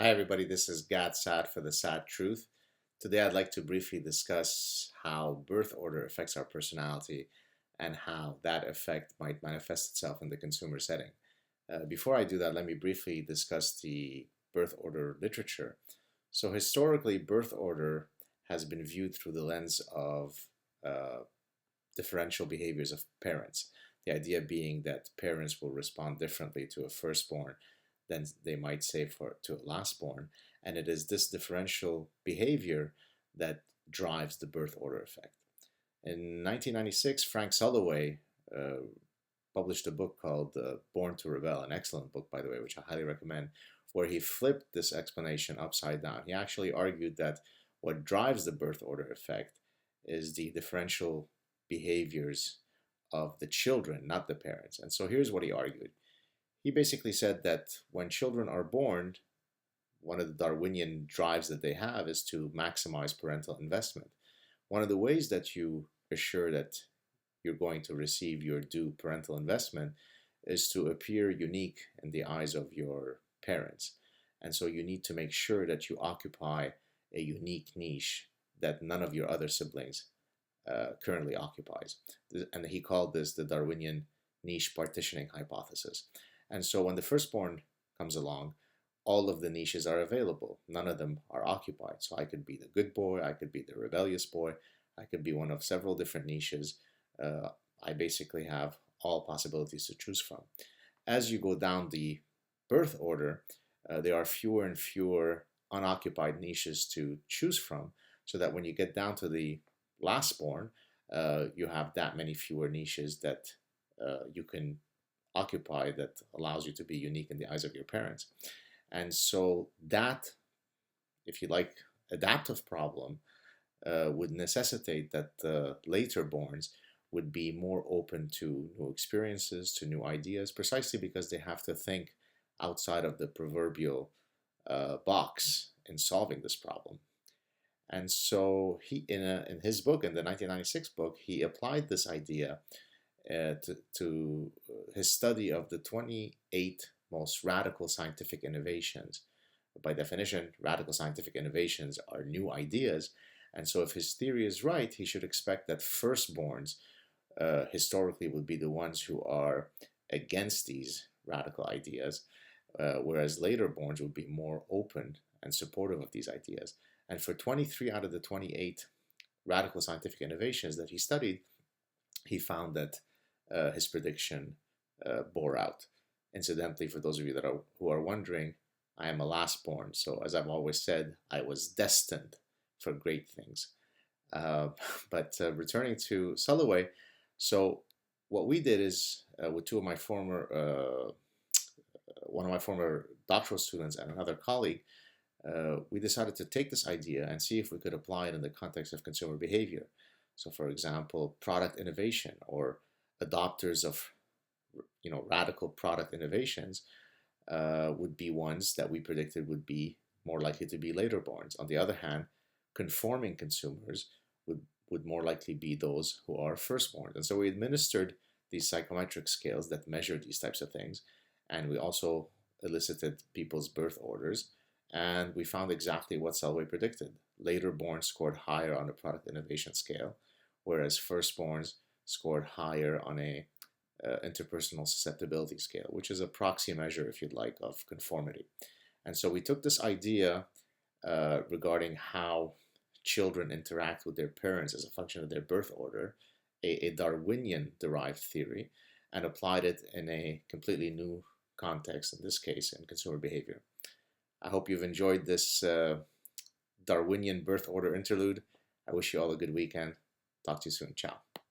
Hi everybody, this is Saad for the Saad Truth. Today I'd like to briefly discuss how birth order affects our personality and how that effect might manifest itself in the consumer setting. Before I do that, let me briefly discuss the birth order literature. So historically, birth order has been viewed through the lens of uh, differential behaviors of parents. The idea being that parents will respond differently to a firstborn than they might say to a lastborn, and it is this differential behavior that drives the birth order effect. In 1996, Frank Holloway published a book called Born to Rebel, an excellent book, by the way, which I highly recommend, where he flipped this explanation upside down. He actually argued that what drives the birth order effect is the differential behaviors of the children, not the parents. And so here's what he argued. He basically said that when children are born, one of the Darwinian drives that they have is to maximize parental investment. One of the ways that you assure that you're going to receive your due parental investment is to appear unique in the eyes of your parents. And so you need to make sure that you occupy a unique niche that none of your other siblings currently occupies. And he called this the Darwinian niche partitioning hypothesis. And so when the firstborn comes along, all of the niches are available. None of them are occupied. So I could be the good boy, I could be the rebellious boy, I could be one of several different niches. I basically have all possibilities to choose from. As you go down the birth order, there are fewer and fewer unoccupied niches to choose from, so that when you get down to the lastborn, you have that many fewer niches that you can occupy that allows you to be unique in the eyes of your parents. And so that, if you like, adaptive problem would necessitate that the later borns would be more open to new experiences, to new ideas, precisely because they have to think outside of the proverbial box in solving this problem. And so he, in his book, in the 1996 book, he applied this idea to his study of the 28 most radical scientific innovations. By definition, radical scientific innovations are new ideas. And so if his theory is right, he should expect that firstborns historically would be the ones who are against these radical ideas, whereas later borns would be more open and supportive of these ideas. And for 23 out of the 28 radical scientific innovations that he studied, he found that his prediction bore out. Incidentally, for those of you who are wondering, I am a lastborn, so as I've always said, I was destined for great things. But returning to Holloway, so what we did is with one of my former doctoral students and another colleague, we decided to take this idea and see if we could apply it in the context of consumer behavior. So, for example, product innovation or adopters of radical product innovations would be ones that we predicted would be more likely to be later borns. On the other hand, conforming consumers would more likely be those who are firstborn. And so we administered these psychometric scales that measure these types of things, and we also elicited people's birth orders, and we found exactly what Holloway predicted. Later born scored higher on the product innovation scale, whereas firstborns scored higher on a interpersonal susceptibility scale, which is a proxy measure, if you'd like, of conformity. And so we took this idea regarding how children interact with their parents as a function of their birth order, a Darwinian derived theory, and applied it in a completely new context, in this case, in consumer behavior. I hope you've enjoyed this Darwinian birth order interlude. I wish you all a good weekend. Talk to you soon. Ciao.